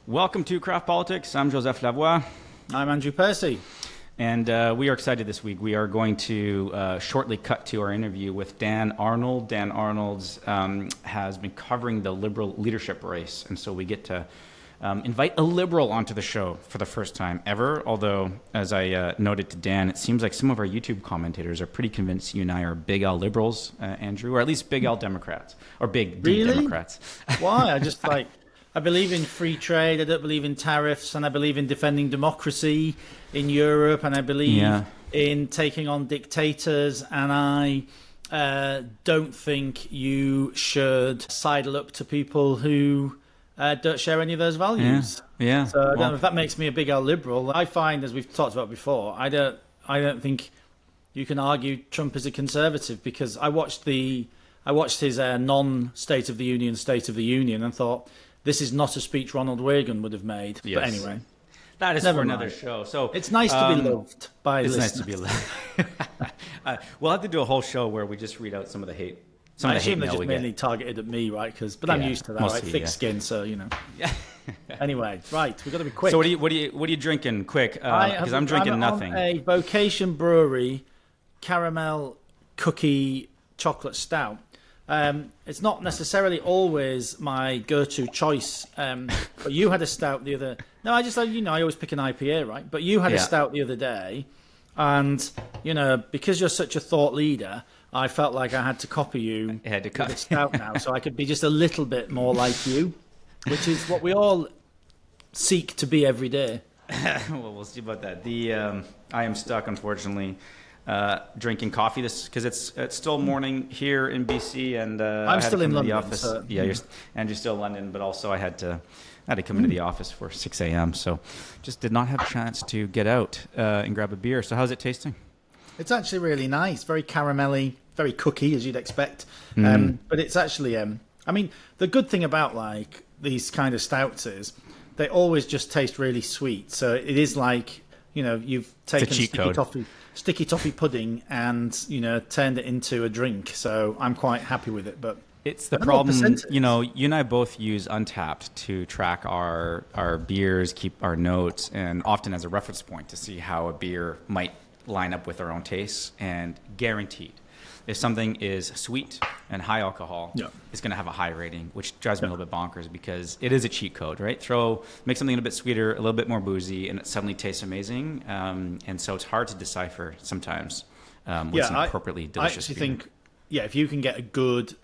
Welcome to Craft Politics. I'm Joseph Lavoie. I'm Andrew Percy. And we are excited this week. We are going to shortly cut to our interview with Dan Arnold. Dan Arnold has been covering the Liberal leadership race. And so we get to invite a Liberal onto the show for the first time ever. Although, as I noted to Dan, it seems like some of our YouTube commentators are pretty convinced you and I are big L Liberals, Andrew, or at least big L Democrats, or big D Democrats. Why? I believe in free trade, I don't believe in tariffs, and I believe in defending democracy in Europe, and I believe in taking on dictators, and I don't think you should sidle up to people who don't share any of those values. Yeah. So I don't know if that makes me a big L liberal. I find, as we've talked about before, I don't think you can argue Trump is a conservative, because I watched his non-State of the Union and thought, this is not a speech Ronald Reagan would have made. Yes. But anyway, that is for another show. So it's nice to be loved by listeners. It's nice to be loved. We'll have to do a whole show where we just read out some of the hate. I assume they're just mainly targeted at me, right? But I'm used to that, mostly, right? Thick skin, so you know. Yeah. Anyway, right, we've got to be quick. So what are you drinking? Quick, because I'm drinking nothing. A Vocation Brewery caramel cookie chocolate stout. It's not necessarily always my go-to choice, but you had a stout the other. No, I always pick an IPA, right? But you had a stout the other day, and because you're such a thought leader, I felt like I had to copy you. I had to cut the stout now, so I could be just a little bit more like you, which is what we all seek to be every day. Well, we'll see about that. I am stuck, unfortunately. Drinking coffee because it's still morning here in BC, and I'm still in London. The office. So. Yeah, you're still in London, but also I had to come into the office for 6 a.m. So just did not have a chance to get out and grab a beer. So how's it tasting? It's actually really nice, very caramelly, very cookie as you'd expect. But it's actually, the good thing about like these kind of stouts is they always just taste really sweet. So it is like you've taken sticky toffee pudding and turned it into a drink. So I'm quite happy with it. But it's the problem, you and I both use Untapped to track our beers, keep our notes, and often as a reference point to see how a beer might line up with our own tastes. And guaranteed, if something is sweet and high alcohol, it's going to have a high rating, which drives me a little bit bonkers because it is a cheat code, right? Make something a little bit sweeter, a little bit more boozy, and it suddenly tastes amazing. And so it's hard to decipher sometimes what's an appropriately delicious I actually beer. think, if you can get a good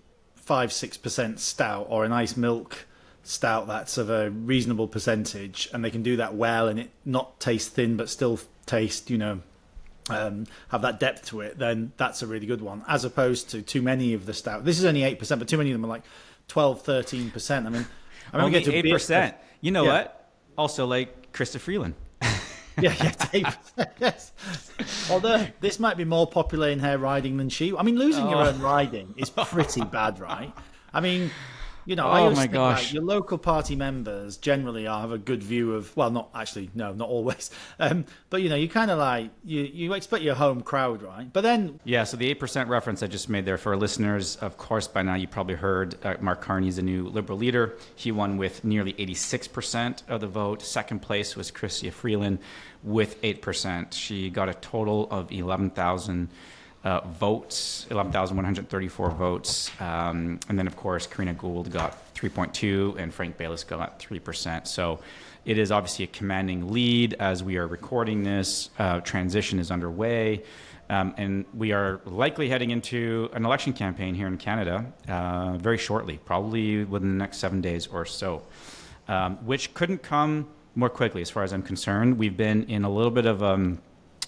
5-6% stout or a nice milk stout that's of a reasonable percentage, and they can do that well and it not taste thin but still taste, have that depth to it, then that's a really good one, as opposed to too many of the stout. This is only 8%, but too many of them are like 12-13%. I mean only we get to 8%. You know what? Also, like Christia Freeland. Yeah, 8%. Yes. Although this might be more popular in her riding than she. I mean, losing your own riding is pretty bad, right? I mean, I always think like, your local party members generally have a good view of, well, not always. But you kind of like, you expect your home crowd, right? But then... Yeah, so the 8% reference I just made there for our listeners, of course, by now you probably heard Mark Carney is the new Liberal leader. He won with nearly 86% of the vote. Second place was Christia Freeland with 8%. She got a total of 11,000 votes, 11,134 votes. And then, of course, Karina Gould got 3.2 and Frank Baylis got 3%. So it is obviously a commanding lead as we are recording this. Transition is underway. And we are likely heading into an election campaign here in Canada very shortly, probably within the next 7 days or so, which couldn't come more quickly as far as I'm concerned. We've been in a little bit of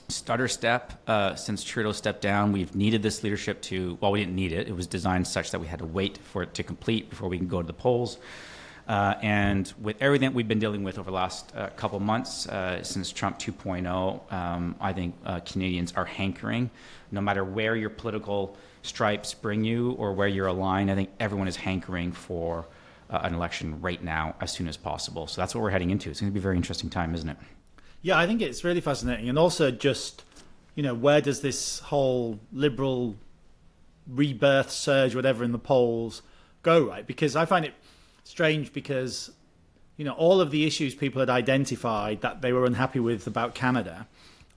stutter step since Trudeau stepped down. We've needed this leadership we didn't need it. It was designed such that we had to wait for it to complete before we can go to the polls. And with everything that we've been dealing with over the last couple months since Trump 2.0, I think Canadians are hankering. No matter where your political stripes bring you or where you're aligned, I think everyone is hankering for an election right now as soon as possible. So that's what we're heading into. It's going to be a very interesting time, isn't it? Yeah, I think it's really fascinating. And also just, where does this whole Liberal rebirth surge, whatever, in the polls go, right? Because I find it strange because all of the issues people had identified that they were unhappy with about Canada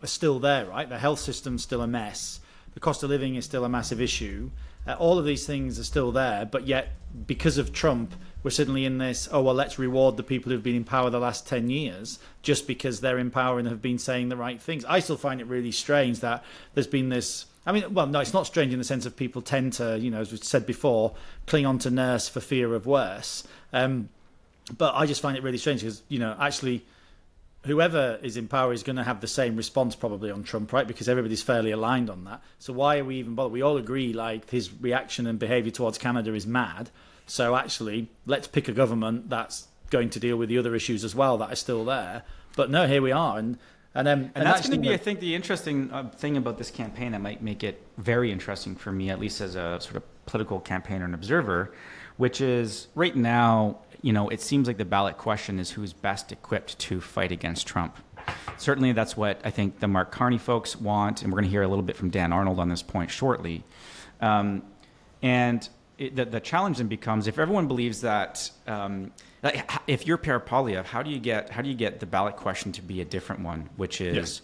are still there, right? The health system's still a mess. The cost of living is still a massive issue. All of these things are still there, but yet because of Trump, we're suddenly in this, let's reward the people who've been in power the last 10 years just because they're in power and have been saying the right things. I still find it really strange that there's been this, no, it's not strange in the sense of people tend to, as we said before, cling on to nurse for fear of worse. But I just find it really strange because, actually, whoever is in power is going to have the same response probably on Trump, right? Because everybody's fairly aligned on that. So why are we even bothered? We all agree his reaction and behaviour towards Canada is mad. So actually, let's pick a government that's going to deal with the other issues as well that are still there. But no, here we are. And that's going to be, I think, the interesting thing about this campaign that might make it very interesting for me, at least as a sort of political campaigner and observer, which is right now, it seems like the ballot question is who's best equipped to fight against Trump. Certainly that's what I think the Mark Carney folks want, and we're going to hear a little bit from Dan Arnold on this point shortly. The challenge then becomes, if everyone believes that, if you're Pierre Poilievre, how do you get the ballot question to be a different one, which is,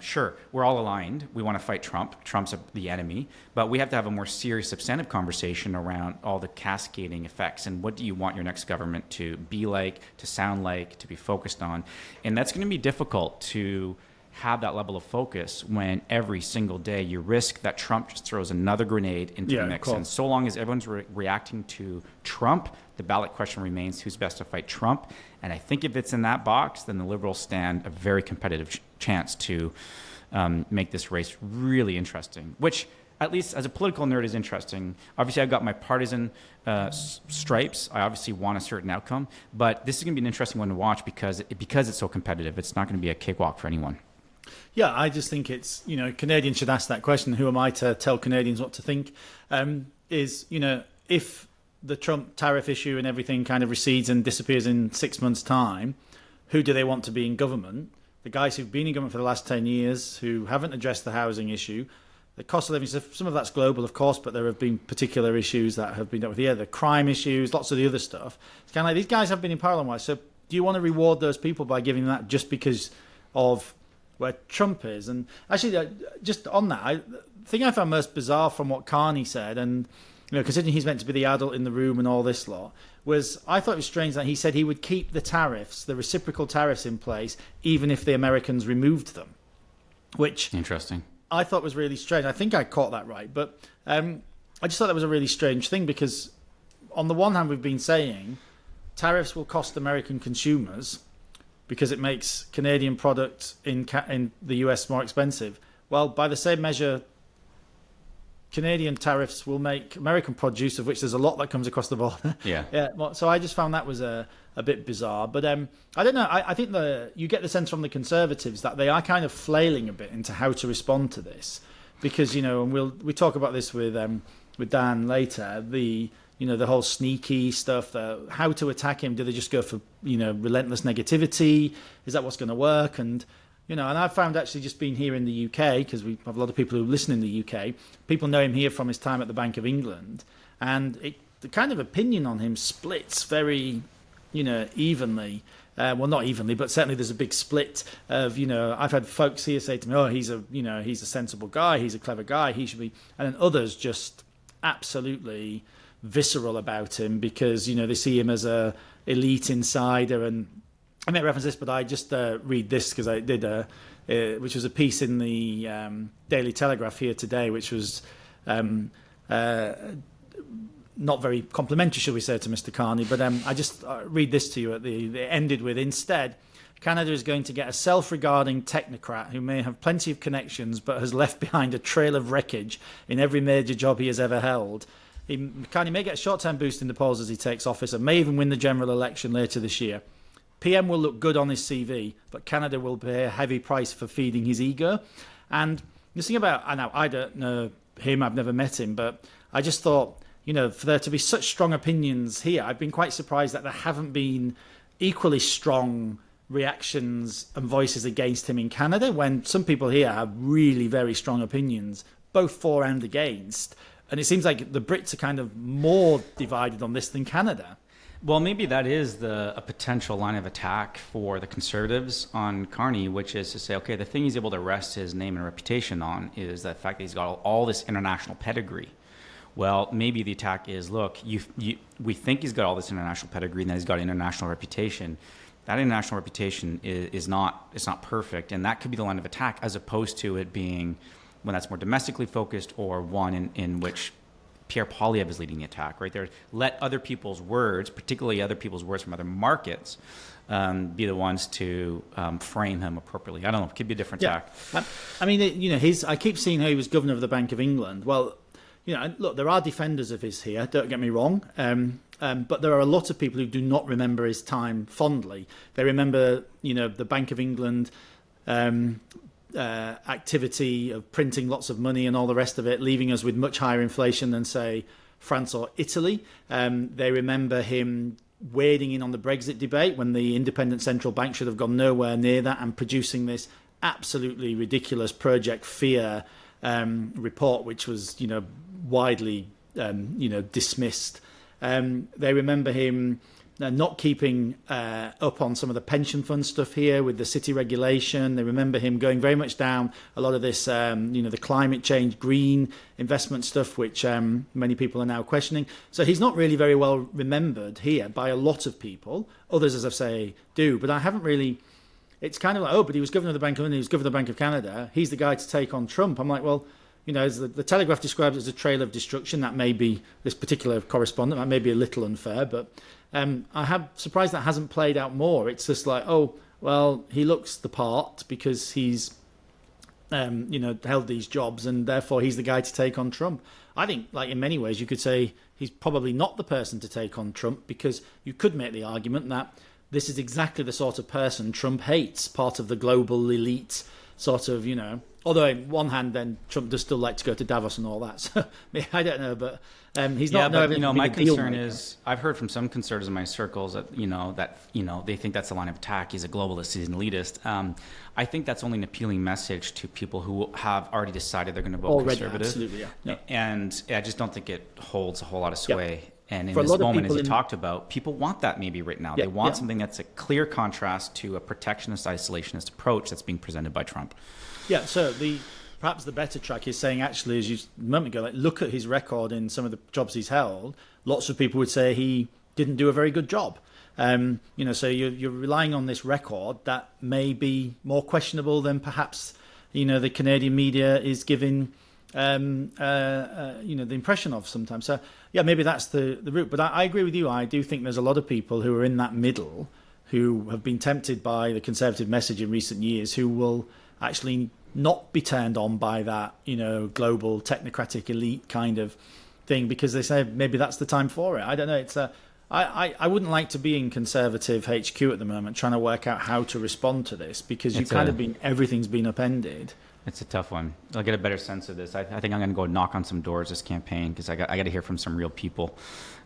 sure, we're all aligned. We want to fight Trump. Trump's the enemy. But we have to have a more serious, substantive conversation around all the cascading effects and what do you want your next government to be like, to sound like, to be focused on. And that's going to be difficult to have that level of focus when every single day you risk that Trump just throws another grenade into the mix. And so long as everyone's reacting to Trump, the ballot question remains who's best to fight Trump. And I think if it's in that box, then the Liberals stand a very competitive chance to make this race really interesting, which at least as a political nerd is interesting. Obviously, I've got my partisan stripes. I obviously want a certain outcome, but this is going to be an interesting one to watch because it's so competitive. It's not going to be a cakewalk for anyone. Yeah, I just think it's, Canadians should ask that question. Who am I to tell Canadians what to think? If the Trump tariff issue and everything kind of recedes and disappears in 6 months' time, who do they want to be in government? The guys who've been in government for the last 10 years, who haven't addressed the housing issue, the cost of living, some of that's global, of course, but there have been particular issues that have been dealt with here, the crime issues, lots of the other stuff. It's kind of like these guys have been in power a long while. So do you want to reward those people by giving them that just because of where Trump is? And actually, just on that, the thing I found most bizarre from what Carney said, and considering he's meant to be the adult in the room and all this lot, was I thought it was strange that he said he would keep the tariffs, the reciprocal tariffs in place, even if the Americans removed them. Which interesting. I thought was really strange. I think I caught that right, but I just thought that was a really strange thing because, on the one hand, we've been saying tariffs will cost American consumers because it makes Canadian products in the US more expensive. Well, by the same measure, Canadian tariffs will make American produce, of which there's a lot that comes across the border. Yeah. So I just found that was a bit bizarre. But I don't know. I think you get the sense from the Conservatives that they are kind of flailing a bit into how to respond to this, because and we talk about this with Dan later. The whole sneaky stuff, how to attack him. Do they just go for relentless negativity? Is that what's going to work? And and I've found actually just being here in the UK, because we have a lot of people who listen in the UK, people know him here from his time at the Bank of England, and the kind of opinion on him splits very, evenly. Well, not evenly, but certainly there's a big split of, I've had folks here say to me, oh, he's a sensible guy, he's a clever guy, he should be, and then others just absolutely visceral about him because, they see him as a elite insider. And I make reference to this, but I just read this because I did, which was a piece in the Daily Telegraph here today, which was not very complimentary, shall we say, to Mr. Carney. But I just read this to you. It ended with, instead, Canada is going to get a self-regarding technocrat who may have plenty of connections but has left behind a trail of wreckage in every major job he has ever held. Carney may get a short-term boost in the polls as he takes office and may even win the general election later this year. PM will look good on his CV, but Canada will pay a heavy price for feeding his ego. And the thing about, I don't know him, I've never met him, but I just thought, for there to be such strong opinions here, I've been quite surprised that there haven't been equally strong reactions and voices against him in Canada, when some people here have really very strong opinions, both for and against. And it seems like the Brits are kind of more divided on this than Canada. Well, maybe that is a potential line of attack for the Conservatives on Carney, which is to say, okay, the thing he's able to rest his name and reputation on is the fact that he's got all this international pedigree. Well, maybe the attack is, look, we think he's got all this international pedigree and that he's got an international reputation. That international reputation is not perfect, and that could be the line of attack, as opposed to it being one that's more domestically focused, or one in which Pierre Poilievre is leading the attack, right there. Let other people's words, particularly other people's words from other markets, be the ones to frame him appropriately. I don't know. It could be a different attack. I mean, I keep seeing how he was governor of the Bank of England. Well, look, there are defenders of his here. Don't get me wrong. But there are a lot of people who do not remember his time fondly. They remember, the Bank of England activity of printing lots of money and all the rest of it, leaving us with much higher inflation than, say, France or Italy. They remember him wading in on the Brexit debate when the independent central bank should have gone nowhere near that, and producing this absolutely ridiculous Project Fear report, which was, widely, dismissed. They remember him not keeping up on some of the pension fund stuff here with the city regulation. They remember him going very much down a lot of this, the climate change, green investment stuff, which many people are now questioning. So he's not really very well remembered here by a lot of people. Others, as I say, do. But I haven't really... It's kind of like, but he was governor of the Bank of England, he was governor of the Bank of Canada. He's the guy to take on Trump. I'm like, well... as the Telegraph describes it as a trail of destruction, that may be, this particular correspondent, that may be a little unfair, but I'm surprised that hasn't played out more. It's just like, he looks the part because he's, held these jobs, and therefore he's the guy to take on Trump. I think, like, in many ways, you could say he's probably not the person to take on Trump, because you could make the argument that this is exactly the sort of person Trump hates, part of the global elite sort of, Although, on one hand, then Trump does still like to go to Davos and all that. So I don't know, but he's not. Yeah, but my concern is, I've heard from some conservatives in my circles that they think that's the line of attack. He's a globalist, he's an elitist. I think that's only an appealing message to people who have already decided they're going to vote conservative. Absolutely, yeah. And I just don't think it holds a whole lot of sway. Yep. And in this moment, as you talked about, people want that maybe right now. They want something that's a clear contrast to a protectionist, isolationist approach that's being presented by Trump. Yeah, so perhaps the better track is saying, actually, as you a moment ago, look at his record in some of the jobs he's held. Lots of people would say he didn't do a very good job. So you're relying on this record that may be more questionable than perhaps, the Canadian media is giving, the impression of sometimes. So, yeah, maybe that's the route. But I agree with you. I do think there's a lot of people who are in that middle who have been tempted by the Conservative message in recent years, who will actually not be turned on by that, global technocratic elite kind of thing, because they say maybe that's the time for it. I don't know. It's I wouldn't like to be in Conservative HQ at the moment trying to work out how to respond to this, because everything's been upended. It's a tough one. I'll get a better sense of this. I think I'm going to go knock on some doors this campaign, because I got to hear from some real people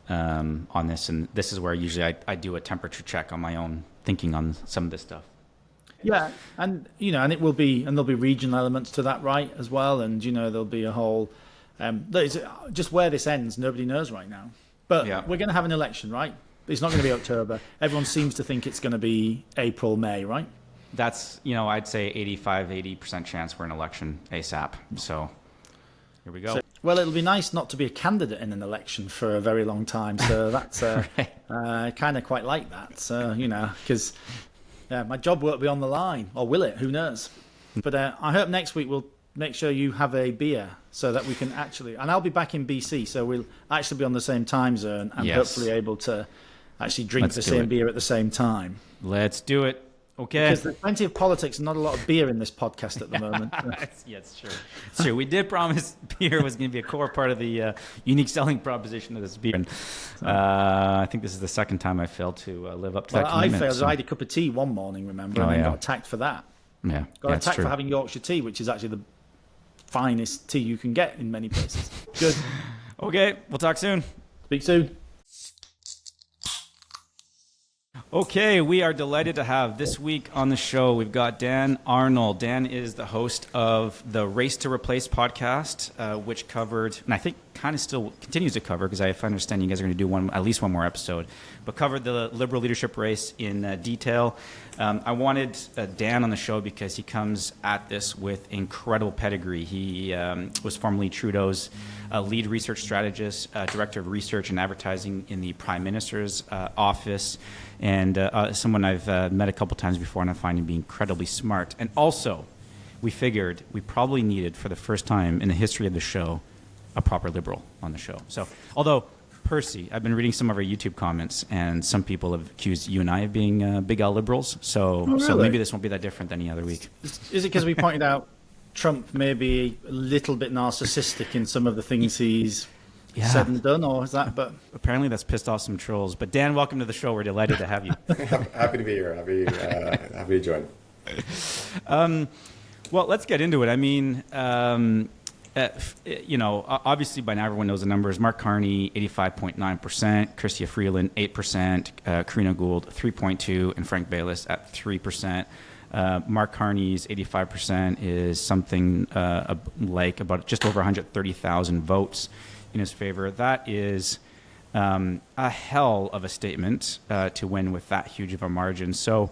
on this, and this is where usually I do a temperature check on my own thinking on some of this stuff. Yeah, and and there'll be regional elements to that, right, as well, and there'll be a whole just where this ends, nobody knows right now. But we're going to have an election, right? It's not going to be October. Everyone seems to think it's going to be April, May, right? That's I'd say 80% chance for an election ASAP. So here we go. So, well, it'll be nice not to be a candidate in an election for a very long time. So that's I kind of quite like that. So because. Yeah, my job won't be on the line, or will it? Who knows? But I hope next week we'll make sure you have a beer so that we can actually... And I'll be back in BC, so we'll actually be on the same time zone and hopefully able to actually drink the same beer at the same time. Let's do it. Okay. Because there's plenty of politics and not a lot of beer in this podcast at the moment. Yeah, it's true. It's true. We did promise beer was going to be a core part of the unique selling proposition of this beer. And, I think this is the second time I failed to live up to that commitment. I failed. I had a cup of tea one morning, remember, and then got attacked for that. Yeah. Got attacked for having Yorkshire tea, which is actually the finest tea you can get in many places. Good. Okay. We'll talk soon. Speak soon. Okay, we are delighted to have this week on the show, we've got Dan Arnold. Dan is the host of the Race to Replace podcast, which covered, and I think kind of still continues to cover, because I understand you guys are going to do at least one more episode, but covered the Liberal leadership race in detail. I wanted Dan on the show because he comes at this with incredible pedigree. He was formerly Trudeau's lead research strategist, director of research and advertising in the Prime Minister's office, and someone I've met a couple times before, and I find him to be incredibly smart. And also, we figured we probably needed, for the first time in the history of the show, a proper Liberal on the show. So, although, Percy, I've been reading some of our YouTube comments, and some people have accused you and I of being big L liberals. So, really? So maybe this won't be that different than any other week. Is it because we pointed out Trump may be a little bit narcissistic in some of the things he's said and done, or is that? But apparently that's pissed off some trolls. But Dan, welcome to the show. We're delighted to have you. Happy to be here. Happy to join. Well, let's get into it. I mean, obviously by now everyone knows the numbers. Mark Carney, 85.9%, Chrystia Freeland, 8%, Karina Gould, 3.2%, and Frank Baylis at 3%. Mark Carney's 85% is something like about just over 130,000 votes in his favor. That is a hell of a statement to win with that huge of a margin. So,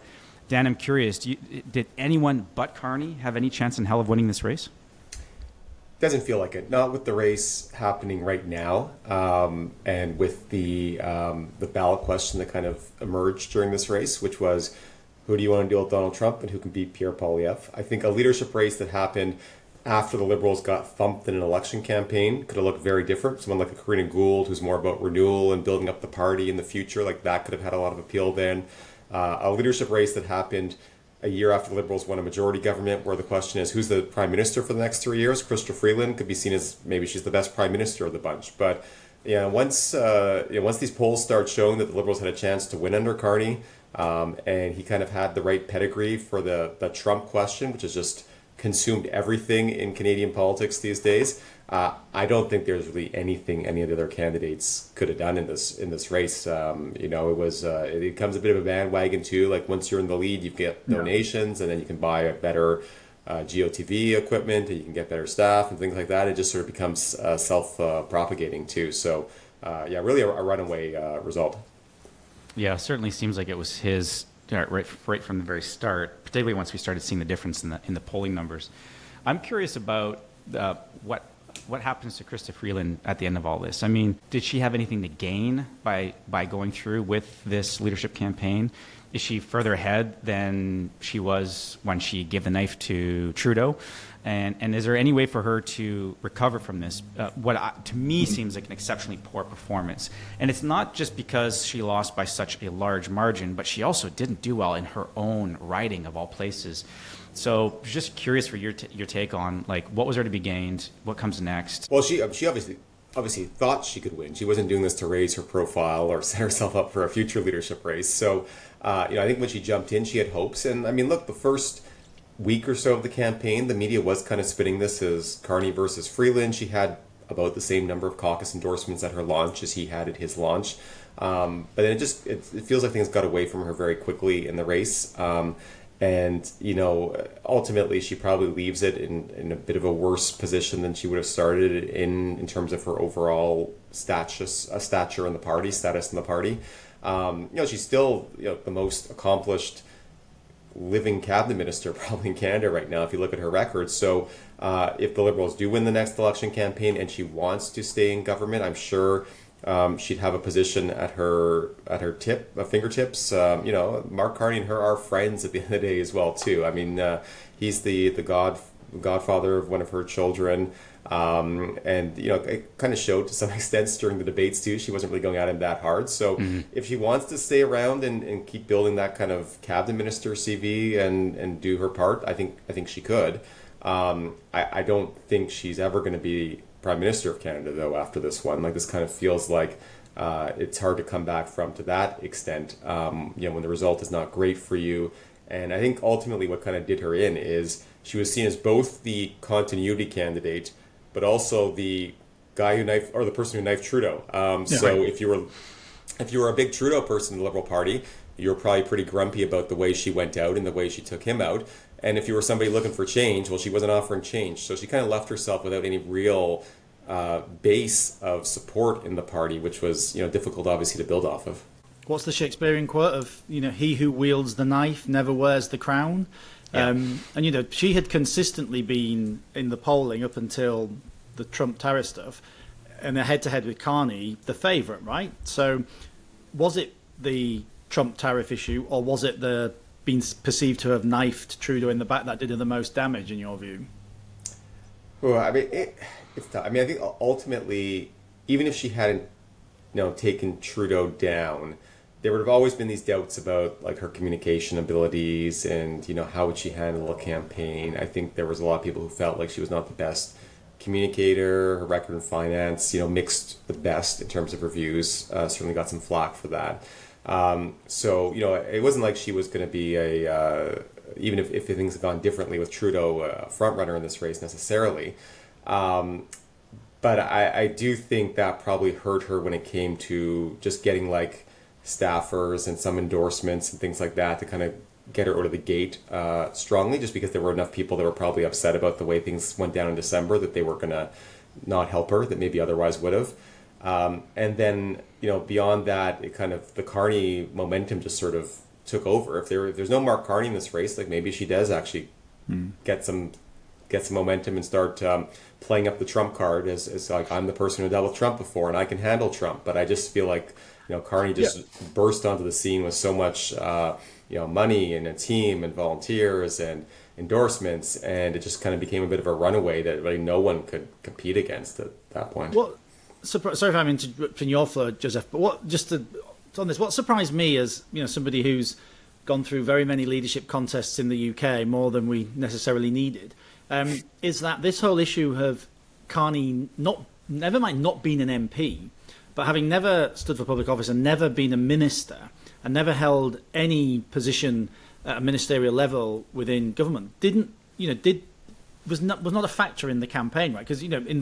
Dan, I'm curious, did anyone but Carney have any chance in hell of winning this race? Doesn't feel like it. Not with the race happening right now, and with the ballot question that kind of emerged during this race, which was, who do you want to deal with Donald Trump and who can beat Pierre Poilievre? I think a leadership race that happened after the Liberals got thumped in an election campaign could have looked very different. Someone like a Karina Gould, who's more about renewal and building up the party in the future, like that could have had a lot of appeal then. A leadership race that happened a year after the Liberals won a majority government, where the question is, who's the Prime Minister for the next 3 years? Chrystia Freeland could be seen as maybe she's the best Prime Minister of the bunch. But once these polls start showing that the Liberals had a chance to win under Carney, and he kind of had the right pedigree for the Trump question, which has just consumed everything in Canadian politics these days. I don't think there's really anything any of the other candidates could have done in this race. It becomes a bit of a bandwagon too. Like, once you're in the lead, you get donations, and then you can buy a better GOTV equipment, and you can get better staff and things like that. It just sort of becomes self-propagating too. So, really a runaway result. Yeah, it certainly seems like it was his right from the very start, particularly once we started seeing the difference in the polling numbers. I'm curious about what happens to Chrystia Freeland at the end of all this. I mean, did she have anything to gain by going through with this leadership campaign? Is she further ahead than she was when she gave the knife to Trudeau? And is there any way for her to recover from this? To me seems like an exceptionally poor performance. And it's not just because she lost by such a large margin, but she also didn't do well in her own riding, of all places. So just curious for your take on, like, what was there to be gained? What comes next? Well, she obviously thought she could win. She wasn't doing this to raise her profile or set herself up for a future leadership race. So, I think when she jumped in, she had hopes. And I mean, look, the first week or so of the campaign, the media was kind of spinning this as Carney versus Freeland. She had about the same number of caucus endorsements at her launch as he had at his launch. But then it feels like things got away from her very quickly in the race. And, ultimately she probably leaves it in a bit of a worse position than she would have started in terms of her overall stature in the party, status in the party. She's still the most accomplished living cabinet minister probably in Canada right now, if you look at her record. So if the Liberals do win the next election campaign and she wants to stay in government, I'm sure she'd have a position at her fingertips. Mark Carney and her are friends at the end of the day as well too. I mean, he's the godfather of one of her children, and it kind of showed to some extent during the debates too. She wasn't really going at him that hard. So if she wants to stay around and keep building that kind of cabinet minister CV and do her part, I think she could. I don't think she's ever going to be Prime Minister of Canada, though, after this one. Like, this kind of feels like it's hard to come back from to that extent, when the result is not great for you. And I think ultimately what kind of did her in is she was seen as both the continuity candidate, but also the guy the person who knifed Trudeau. So if you were a big Trudeau person in the Liberal Party, you were probably pretty grumpy about the way she went out and the way she took him out. And if you were somebody looking for change, well, she wasn't offering change. So she kind of left herself without any real base of support in the party, which was difficult, obviously, to build off of. What's the Shakespearean quote of, he who wields the knife never wears the crown? Yeah. And she had consistently been in the polling up until the Trump tariff stuff, and a head-to-head with Carney, the favourite, right? So was it the Trump tariff issue, or was it the being perceived to have knifed Trudeau in the back that did her the most damage, in your view? Well, I mean, it's tough. I mean, I think ultimately, even if she hadn't, taken Trudeau down, there would have always been these doubts about like her communication abilities and how would she handle a campaign. I think there was a lot of people who felt like she was not the best communicator. Her record in finance, mixed the best in terms of reviews. Certainly got some flack for that. So it wasn't like she was going to be even if things had gone differently with Trudeau, a front runner in this race necessarily. But I do think that probably hurt her when it came to just getting like staffers and some endorsements and things like that to kind of get her out of the gate strongly, just because there were enough people that were probably upset about the way things went down in December that they were going to not help her, that maybe otherwise would have. And then, beyond that, it kind of the Carney momentum just sort of took over. If there's no Mark Carney in this race, like maybe she does actually get some momentum and start playing up the Trump card as like, I'm the person who dealt with Trump before and I can handle Trump. But I just feel like Carney just burst onto the scene with so much money and a team and volunteers and endorsements, and it just kind of became a bit of a runaway that really no one could compete against at that point. Sorry if I'm interrupting your flow, Joseph, but on this, what surprised me as somebody who's gone through very many leadership contests in the UK, more than we necessarily needed, is that this whole issue of Carney never mind not being an MP, but having never stood for public office and never been a minister and never held any position at a ministerial level within government, was not a factor in the campaign, right? Because in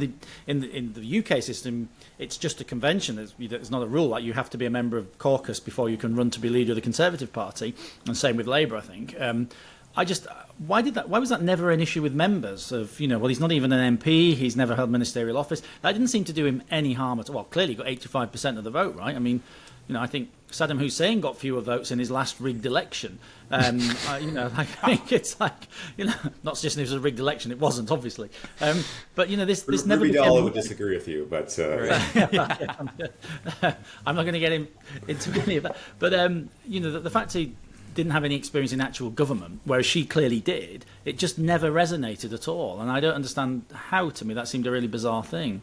the UK system, it's just a convention. It's not a rule. Like you have to be a member of caucus before you can run to be leader of the Conservative Party, and same with Labour, I think. Why was that never an issue with members of well, he's not even an MP, he's never held ministerial office. That didn't seem to do him any harm at all. Well, clearly he got 85% of the vote, right? I mean, I think Saddam Hussein got fewer votes in his last rigged election. I think it's like, not suggesting it was a rigged election. It wasn't, obviously. But this never. Ruby Dalla would disagree with you, but I'm not going to get him into any of that. But the fact he didn't have any experience in actual government, whereas she clearly did, it just never resonated at all. And I don't understand how. To me, that seemed a really bizarre thing.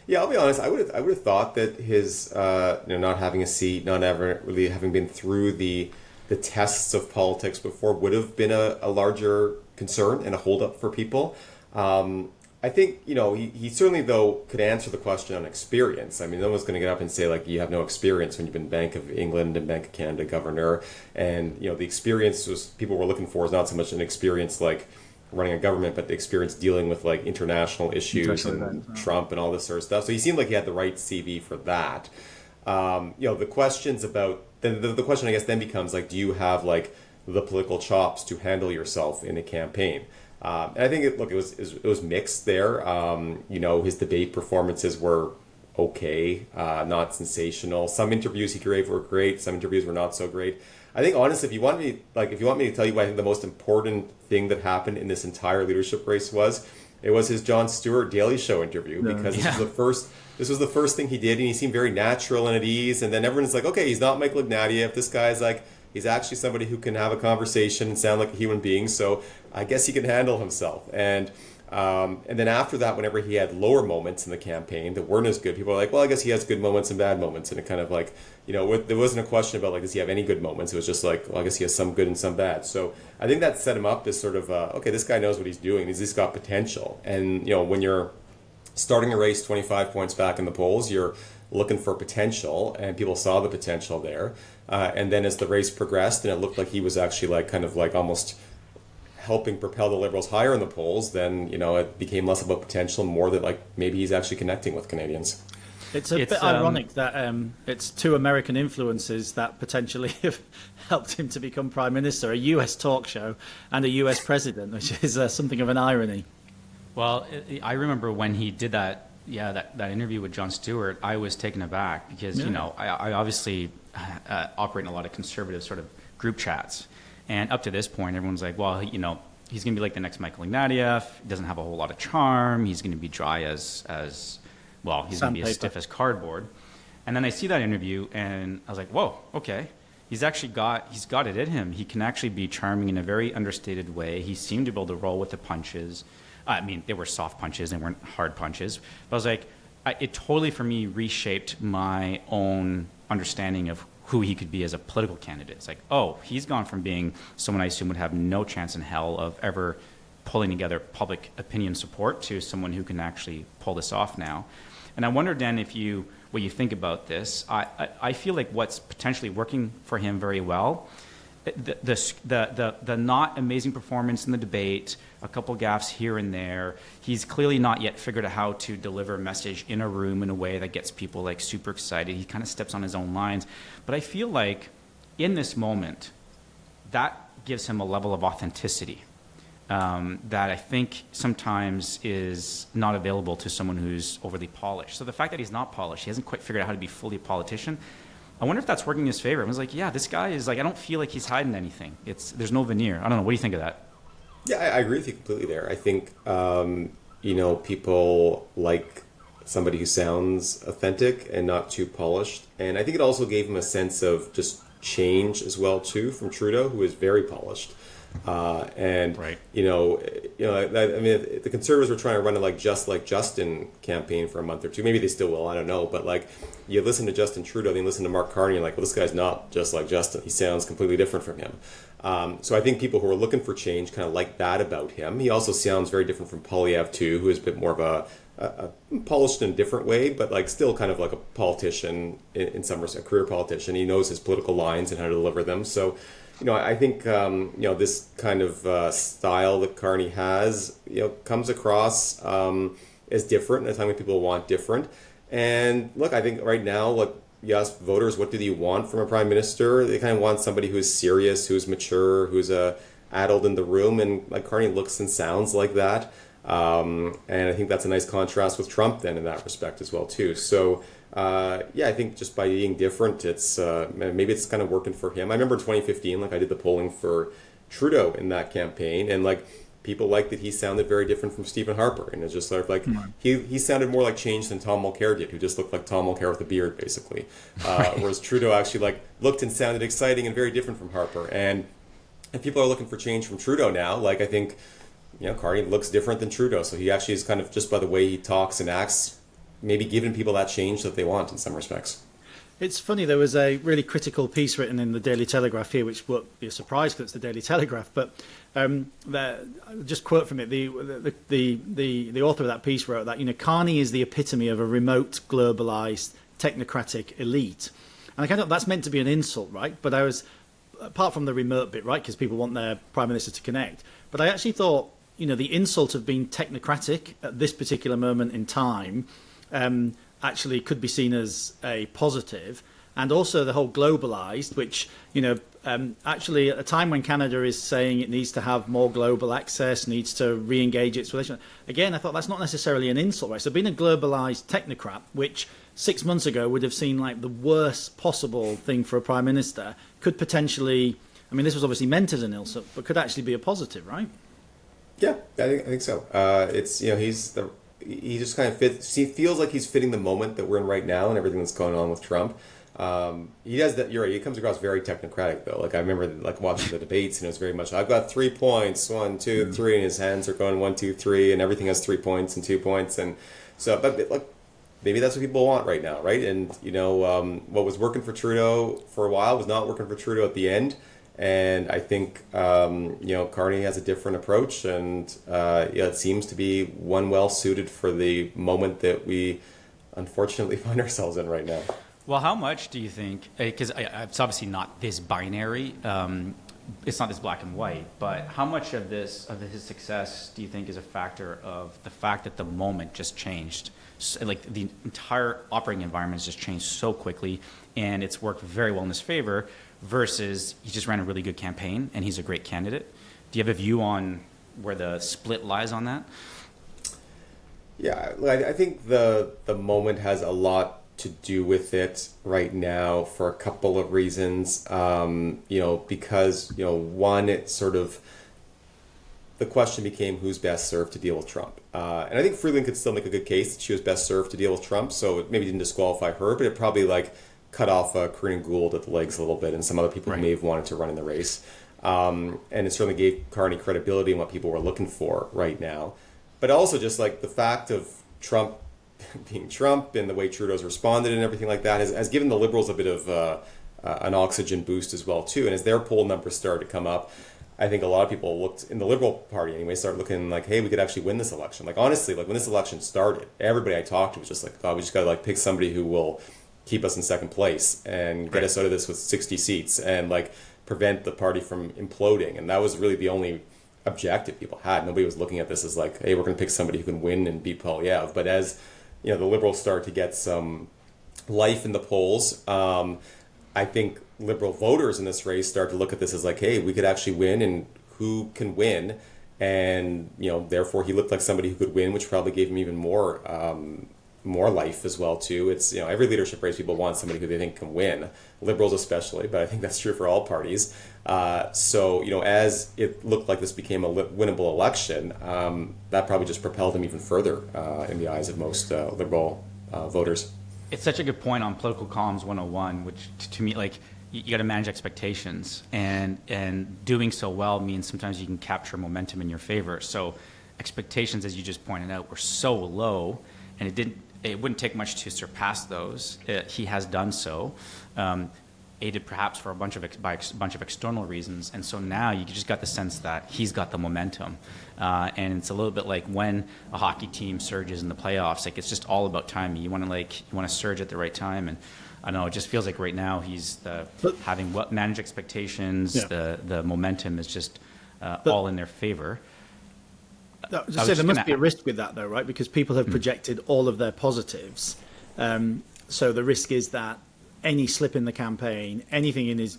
Yeah, I'll be honest. I would have thought that his not having a seat, not ever really having been through the tests of politics before, would have been a larger concern and a holdup for people. I think he certainly though could answer the question on experience. I mean, no one's going to get up and say like you have no experience when you've been Bank of England and Bank of Canada governor, and the experience people were looking for is not so much an experience like running a government, but the experience dealing with like international issues and Trump and all this sort of stuff. So he seemed like he had the right CV for that. The questions about the question I guess then becomes like, do you have like the political chops to handle yourself in a campaign? And I think it was mixed there. His debate performances were okay, not sensational. Some interviews he gave were great. Some interviews were not so great. I think honestly, if you want me to tell you what I think the most important thing that happened in this entire leadership race was his Jon Stewart Daily Show interview, because this was the first thing he did, and he seemed very natural and at ease. And then everyone's like, okay, he's not Michael Ignatieff. This guy's like, he's actually somebody who can have a conversation and sound like a human being. So I guess he can handle himself. And then after that, whenever he had lower moments in the campaign that weren't as good, people were like, well, I guess he has good moments and bad moments. And it kind of like, there wasn't a question about like, does he have any good moments? It was just like, well, I guess he has some good and some bad. So I think that set him up as sort of, okay, this guy knows what he's doing. He's just got potential. And, when you're starting a race 25 points back in the polls, you're looking for potential, and people saw the potential there. And then as the race progressed and it looked like he was actually like kind of like almost helping propel the Liberals higher in the polls, then it became less about potential and more that like maybe he's actually connecting with Canadians. It's a bit ironic that it's two American influences that potentially have helped him to become Prime Minister, a US talk show and a US president, which is something of an irony. Well, I remember when he did that yeah, that interview with Jon Stewart, I was taken aback because, you know, I obviously operate in a lot of conservative sort of group chats. And up to this point, everyone's like, well, you know, he's going to be like the next Michael Ignatieff. He doesn't have a whole lot of charm. He's going to be dry as well, he's going to be as stiff as cardboard. And then I see that interview and I was like, whoa, okay. He's got it in him. He can actually be charming in a very understated way. He seemed to be able to roll with the punches. I mean, they were soft punches, they weren't hard punches. But I was like, it totally, for me, reshaped my own understanding of who he could be as a political candidate. It's like, oh, he's gone from being someone I assume would have no chance in hell of ever pulling together public opinion support to someone who can actually pull this off now. And I wonder, Dan, what you think about this. I feel like what's potentially working for him very well, the not amazing performance in the debate, a couple gaffes here and there. He's clearly not yet figured out how to deliver a message in a room in a way that gets people like super excited. He kind of steps on his own lines. But I feel like in this moment, that gives him a level of authenticity that I think sometimes is not available to someone who's overly polished. So the fact that he's not polished, he hasn't quite figured out how to be fully a politician, I wonder if that's working in his favor. I was like, yeah, this guy is like, I don't feel like he's hiding anything. There's no veneer. I don't know. What do you think of that? Yeah, I agree with you completely there. I think, you know, people like somebody who sounds authentic and not too polished. And I think it also gave him a sense of just change as well, too, from Trudeau, who is very polished. And, right. you know, I mean, the Conservatives were trying to run a like Justin campaign for a month or two. Maybe they still will. I don't know. But like, you listen to Justin Trudeau, then you listen to Mark Carney, and like, well, this guy's not just like Justin. He sounds completely different from him. So I think people who are looking for change kind of like that about him. He also sounds very different from Poilievre too, who is a bit more of a polished in a different way, but like still kind of like a politician in some respect, a career politician. He knows his political lines and how to deliver them. So, you know, I think, you know, this kind of style that Carney has, you know, comes across as different at a time when people want different. And look, I think right now, like, you ask voters, what do they want from a prime minister? They kind of want somebody who's serious, who's mature, who's adult in the room. And like Carney looks and sounds like that. And I think that's a nice contrast with Trump then in that respect as well, too. So, yeah, I think just by being different, it's maybe it's kind of working for him. I remember 2015, like I did the polling for Trudeau in that campaign, and like people liked that he sounded very different from Stephen Harper, and it's just sort of like he sounded more like change than Tom Mulcair did, who just looked like Tom Mulcair with a beard, basically. Whereas Trudeau actually like looked and sounded exciting and very different from Harper, and people are looking for change from Trudeau now. Like I think, you know, Carney looks different than Trudeau, so he actually is kind of just by the way he talks and acts, maybe giving people that change that they want in some respects. It's funny, there was a really critical piece written in the Daily Telegraph here, which won't be a surprise because it's the Daily Telegraph, but just quote from it, the author of that piece wrote that, you know, Carney is the epitome of a remote, globalized, technocratic elite. And I kind of, that's meant to be an insult, right? But I was, apart from the remote bit, right, because people want their prime minister to connect, but I actually thought, you know, the insult of being technocratic at this particular moment in time actually could be seen as a positive, and also the whole globalized, which, you know, actually at a time when Canada is saying it needs to have more global access, needs to re-engage its relationship. Again, I thought that's not necessarily an insult, right? So being a globalized technocrat, which 6 months ago would have seemed like the worst possible thing for a prime minister, could potentially, I mean, this was obviously meant as an insult, but could actually be a positive, right? Yeah, I think so. It's, you know, he just kind of fits. He feels like he's fitting the moment that we're in right now and everything that's going on with Trump. He does that. You're right. He comes across very technocratic, though. Like I remember, like watching the debates, and it was very much, I've got 3 points, 1, 2, 3, and his hands are going 1, 2, 3, and everything has 3 points and 2 points, and so. But like, maybe that's what people want right now, right? And you know, what was working for Trudeau for a while was not working for Trudeau at the end. And I think, you know, Carney has a different approach, and yeah, it seems to be one well suited for the moment that we unfortunately find ourselves in right now. Well, how much do you think, because it's obviously not this binary, it's not this black and white, but how much of his success do you think is a factor of the fact that the moment just changed? Like the entire operating environment has just changed so quickly, and it's worked very well in his favor, versus he just ran a really good campaign and he's a great candidate. Do you have a view on where the split lies on that? Yeah, I think the moment has a lot to do with it right now for a couple of reasons. Because one, it sort of the question became who's best served to deal with Trump. And I think Freeland could still make a good case that she was best served to deal with Trump. So it maybe didn't disqualify her, but it probably cut off Corinne Gould at the legs a little bit and some other people who may have wanted to run in the race. And it certainly gave Carney credibility in what people were looking for right now. But also just the fact of Trump being Trump and the way Trudeau's responded and everything like that has given the Liberals a bit of an oxygen boost as well too. And as their poll numbers started to come up, I think a lot of people looked in the Liberal Party anyway, started looking hey, we could actually win this election. Honestly, when this election started, everybody I talked to was just God, we just got to pick somebody who will keep us in second place and get us out of this with 60 seats and prevent the party from imploding. And that was really the only objective people had. Nobody was looking at this as hey, we're going to pick somebody who can win and beat Poilievre. But as the Liberals start to get some life in the polls, I think Liberal voters in this race start to look at this as hey, we could actually win, and who can win? And therefore he looked like somebody who could win, which probably gave him even more life as well too. It's every leadership race people want somebody who they think can win, Liberals especially, but I think that's true for all parties. So as it looked like this became a winnable election, that probably just propelled him even further in the eyes of most Liberal voters. It's such a good point on Political Comms 101, which to me, you got to manage expectations, and doing so well means sometimes you can capture momentum in your favor. So expectations, as you just pointed out, were so low, and it wouldn't take much to surpass those. He has done so, aided perhaps for by a bunch of external reasons. And so now you just got the sense that he's got the momentum. And it's a little bit like when a hockey team surges in the playoffs. It's just all about timing. You want to surge at the right time. And I don't know, it just feels like right now he's having managed expectations. Yeah. The momentum is just all in their favor. There must be a risk with that, though, right? Because people have projected all of their positives. So the risk is that any slip in the campaign, anything in his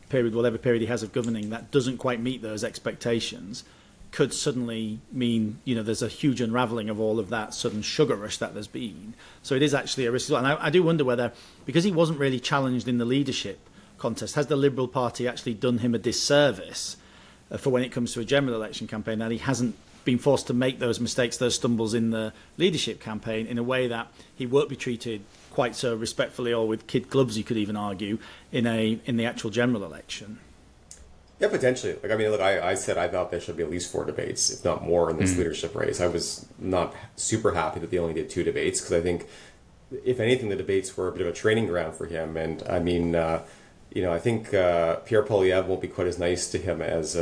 period, whatever period he has of governing, that doesn't quite meet those expectations, could suddenly mean there's a huge unravelling of all of that sudden sugar rush that there's been. So it is actually a risk as well. And I do wonder whether, because he wasn't really challenged in the leadership contest, has the Liberal Party actually done him a disservice for when it comes to a general election campaign, that he hasn't been forced to make those mistakes, those stumbles in the leadership campaign in a way that he won't be treated quite so respectfully, or with kid gloves, you could even argue, in the actual general election. Yeah, potentially. I said I thought there should be at least 4 debates, if not more, in this leadership race. I was not super happy that they only did 2 debates, because I think, if anything, the debates were a bit of a training ground for him. And I think Pierre Poilievre won't be quite as nice to him as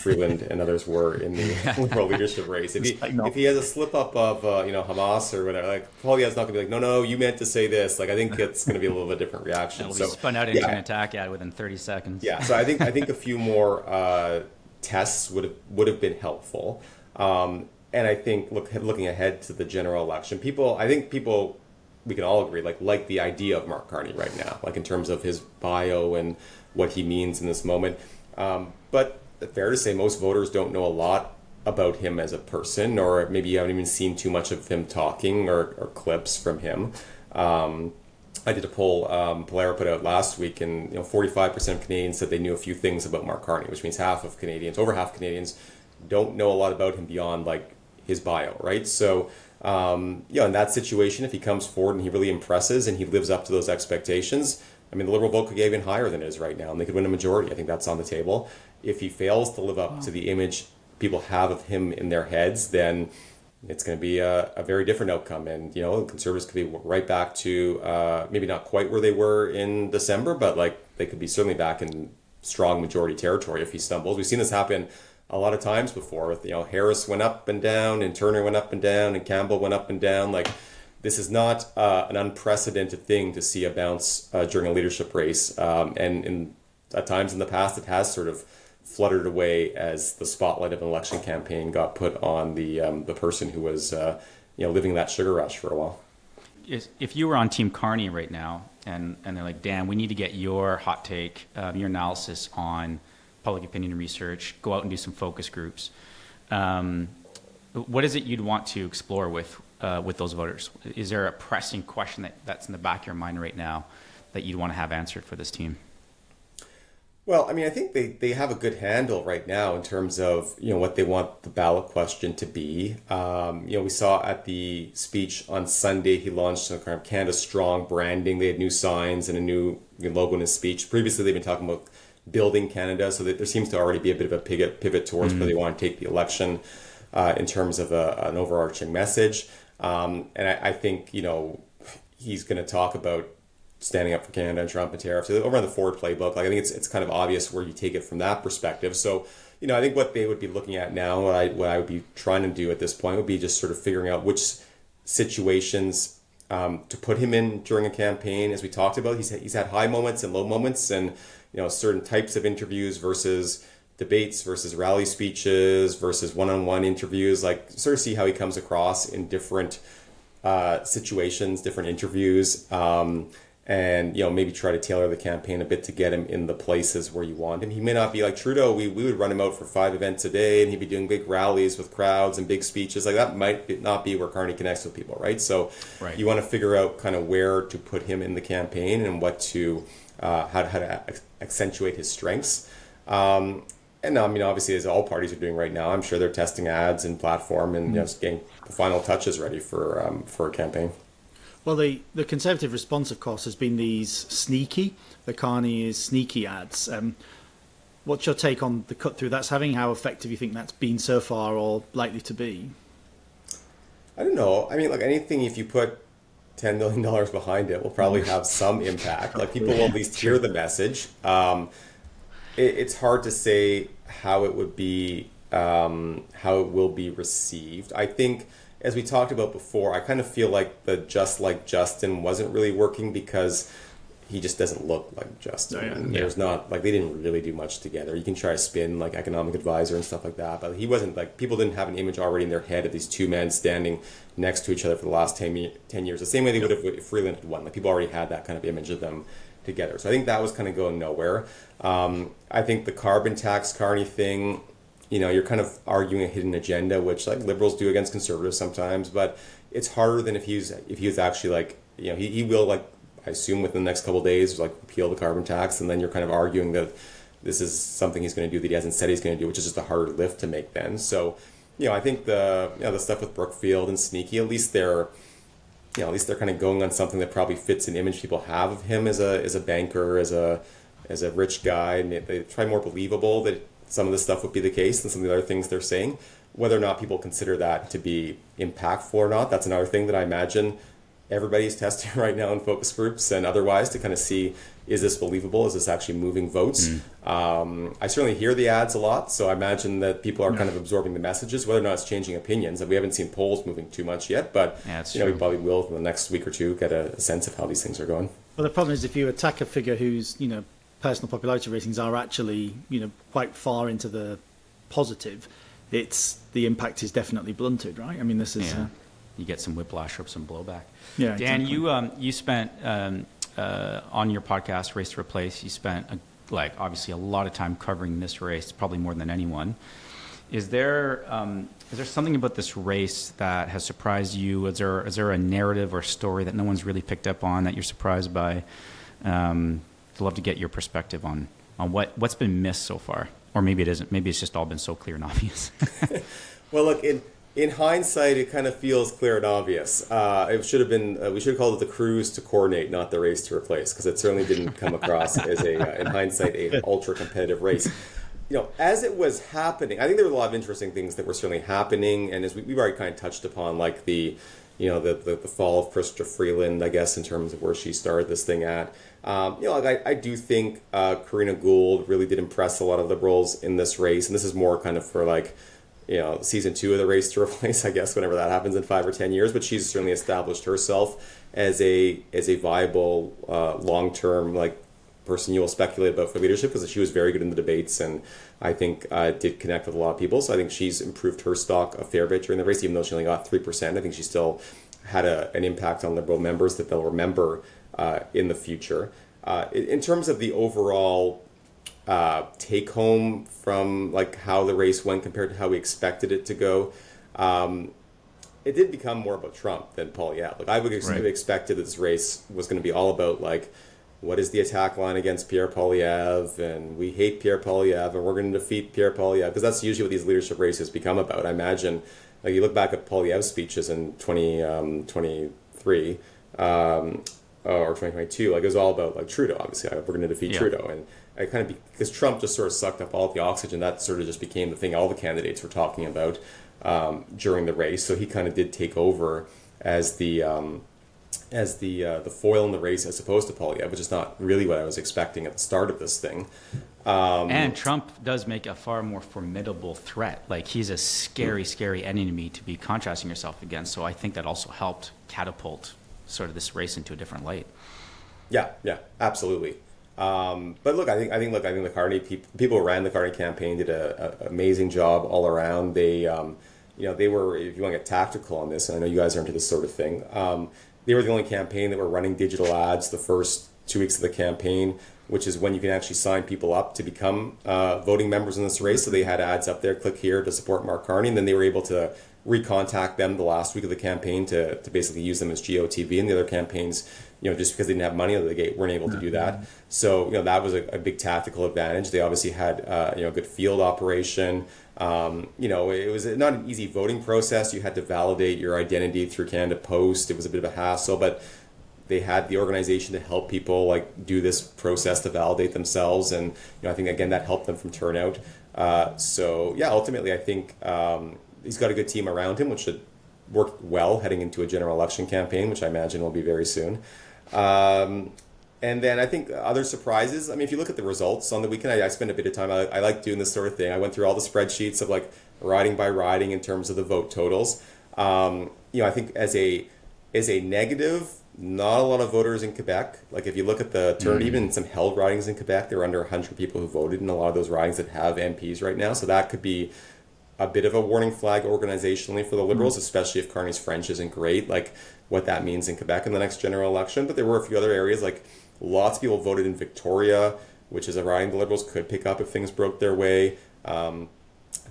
Freeland and others were in the Liberal leadership race. If he has a slip up of Hamas or whatever, Poilievre's not going to be no, you meant to say this. I think it's going to be a little bit different reaction. It'll be spun out into an attack within 30 seconds. Yeah, so I think a few more tests would have been helpful. And I think looking ahead to the general election, people we can all agree, like the idea of Mark Carney right now, in terms of his bio and what he means in this moment. But fair to say, most voters don't know a lot about him as a person, or maybe you haven't even seen too much of him talking or clips from him. I did a poll Polaire put out last week, and 45% of Canadians said they knew a few things about Mark Carney, which means over half of Canadians, don't know a lot about him beyond his bio, right? So in that situation, if he comes forward and he really impresses and he lives up to those expectations, the Liberal vote could get even higher than it is right now, and they could win a majority. I think that's on the table. If he fails to live up to the image people have of him in their heads, then it's going to be a very different outcome. And, Conservatives could be right back to maybe not quite where they were in December, but they could be certainly back in strong majority territory if he stumbles. We've seen this happen a lot of times before. With Harris went up and down, and Turner went up and down, and Campbell went up and down. This is not an unprecedented thing to see a bounce during a leadership race, and at times in the past it has sort of fluttered away as the spotlight of an election campaign got put on the person who was living that sugar rush for a while. If you were on Team Carney right now, and they're like, Dan, we need to get your hot take, your analysis on public opinion research, go out and do some focus groups. What is it you'd want to explore with with those voters? Is there a pressing question that's in the back of your mind right now that you'd want to have answered for this team? Well, I mean, I think they have a good handle right now in terms of, what they want the ballot question to be. We saw at the speech on Sunday, he launched some kind of Canada Strong branding. They had new signs and a new logo in his speech. Previously, they've been talking about building Canada, so that there seems to already be a bit of a pivot towards where they want to take the election in terms of an overarching message. And I think, he's going to talk about standing up for Canada and Trump and tariffs. So over on the Ford playbook, I think it's kind of obvious where you take it from that perspective. So, I think what they would be looking at now, what I would be trying to do at this point would be just sort of figuring out which situations to put him in during a campaign. As we talked about, he's had high moments and low moments, and certain types of interviews versus debates versus rally speeches versus one-on-one interviews. Sort of see how he comes across in different situations, different interviews. And maybe try to tailor the campaign a bit to get him in the places where you want him. He may not be like Trudeau. We would run him out for 5 events a day, and he'd be doing big rallies with crowds and big speeches. That might not be where Carney connects with people, right? So you want to figure out kind of where to put him in the campaign and what to how to accentuate his strengths. And I mean, obviously, as all parties are doing right now, I'm sure they're testing ads and platform and just getting the final touches ready for a campaign. Well, the Conservative response, of course, has been the Carney is sneaky ads. What's your take on the cut-through that's having? How effective you think that's been so far or likely to be? I don't know. I mean, anything, if you put $10 million behind it, will probably have some impact. People will at least hear the message. It's hard to say how it would be, how it will be received. I think, as we talked about before, I kind of feel like the Just Like Justin wasn't really working because he just doesn't look like Justin. There's not, they didn't really do much together. You can try to spin economic advisor and stuff like that, but he wasn't people didn't have an image already in their head of these two men standing next to each other for the last 10 years. The same way they would have if Freeland had won. People already had that kind of image of them together. So I think that was kind of going nowhere. I think the carbon tax Carney thing, you're kind of arguing a hidden agenda, which liberals do against conservatives sometimes, but it's harder than if he was actually he will I assume within the next couple of days repeal the carbon tax, and then you're kind of arguing that this is something he's going to do that he hasn't said he's going to do, which is just a harder lift to make then. So, I think the stuff with Brookfield and Sneaky, at least they're kind of going on something that probably fits an image people have of him as a banker, as a rich guy, and they try more believable that some of this stuff would be the case than some of the other things they're saying. Whether or not people consider that to be impactful or not, that's another thing that I imagine everybody's testing right now in focus groups and otherwise to kind of see, is this believable? Is this actually moving votes? I certainly hear the ads a lot, so I imagine that people are kind of absorbing the messages, whether or not it's changing opinions. We haven't seen polls moving too much yet, but we probably will in the next week or two get a sense of how these things are going. Well, the problem is if you attack a figure whose personal popularity ratings are actually quite far into the positive, the impact is definitely blunted, right? I mean, this is you get some whiplash or some blowback. Yeah, Dan, exactly. you spent on your podcast Race to Replace, you spent obviously a lot of time covering this race, probably more than anyone. Is there something about this race that has surprised you? Is there a narrative or story that no one's really picked up on that you're surprised by? I'd love to get your perspective on what's been missed so far, or maybe it isn't. Maybe it's just all been so clear and obvious. Well, look, in hindsight, it kind of feels clear and obvious. It should have been. We should have called it the cruise to coordinate, not the race to replace, because it certainly didn't come across as in hindsight, a ultra competitive race. As it was happening, I think there were a lot of interesting things that were certainly happening, and as we've already kind of touched upon, the fall of Chrystia Freeland, I guess, in terms of where she started this thing at. I do think Karina Gould really did impress a lot of Liberals in this race, and this is more kind of for season 2 of the Race to Replace, I guess, whenever that happens in 5 or 10 years. But she's certainly established herself as a viable long-term person you will speculate about for leadership, because she was very good in the debates and I think did connect with a lot of people. So I think she's improved her stock a fair bit during the race, even though she only got 3%. I think she still had an impact on Liberal members that they'll remember in the future. In terms of the overall take home from how the race went compared to how we expected it to go, it did become more about Trump than Poilievre. Like I would have expected that this race was going to be all about like, what is the attack line against Pierre Poilievre, and we hate Pierre Poilievre, and we're going to defeat Pierre Poilievre, because that's usually what these leadership races become about. I imagine, like you look back at Poilievre's speeches in 2023 or 2022, like it was all about like Trudeau. Obviously, we're going to defeat Trudeau, and I kind of because Trump just sort of sucked up all the oxygen. That sort of just became the thing all the candidates were talking about during the race. So he kind of did take over as the foil in the race as opposed to Poilievre, which is not really what I was expecting at the start of this thing. And Trump does make a far more formidable threat. Like he's a scary, scary enemy to be contrasting yourself against. So I think that also helped catapult sort of this race into a different light. Yeah, absolutely. But look, I think the Carney people who ran the Carney campaign did an amazing job all around. They, they were, if you want to get tactical on this, and I know you guys are into this sort of thing. They were the only campaign that were running digital ads the first 2 weeks of the campaign, which is when you can actually sign people up to become voting members in this race. So they had ads up there, click here to support Mark Carney, and then they were able to recontact them the last week of the campaign to basically use them as GOTV, and the other campaigins, just because they didn't have money out of the gate, weren't able to do that. So, that was a big tactical advantage. They obviously had, a good field operation. It was not an easy voting process. You had to validate your identity through Canada Post. It was a bit of a hassle, but they had the organization to help people like do this process to validate themselves. And, I think, again, that helped them from turnout. Ultimately, I think he's got a good team around him, which should work well heading into a general election campaign, which I imagine will be very soon. And then I think other surprises, if you look at the results on the weekend, I spent a bit of time, I like doing this sort of thing. I went through all the spreadsheets of like riding by riding in terms of the vote totals. I think as a negative, not a lot of voters in Quebec. Like if you look at the turn, even in some held ridings in Quebec, there are under 100 people who voted in a lot of those ridings that have MPs right now. So that could be a bit of a warning flag organizationally for the Liberals, especially if Carney's French isn't great, like what that means in Quebec in the next general election. But there were a few other areas, like lots of people voted in Victoria, which is a riding the Liberals could pick up if things broke their way.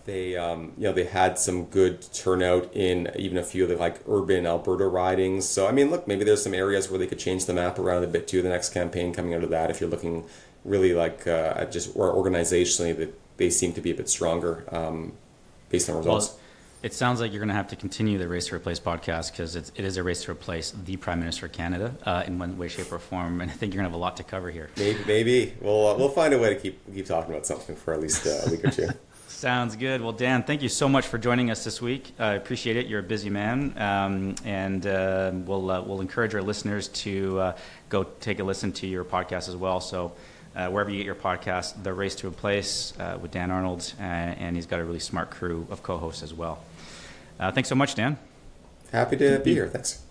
They had some good turnout in even a few of the like urban Alberta ridings. So, look, maybe there's some areas where they could change the map around a bit too, the next campaign coming out of that, if you're looking really like at just or organizationally that they seem to be a bit stronger based on results. Well, it sounds like you're going to have to continue the Race to Replace podcast because it is a race to replace the Prime Minister of Canada in one way, shape, or form. And I think you're going to have a lot to cover here. Maybe. We'll find a way to keep talking about something for at least a week or two. Sounds good. Well, Dan, thank you so much for joining us this week. I appreciate it. You're a busy man. We'll encourage our listeners to go take a listen to your podcast as well. So wherever you get your podcast, The Race to Replace with Dan Arnold, and he's got a really smart crew of co-hosts as well. Thanks so much, Dan. Happy to be here. Thanks.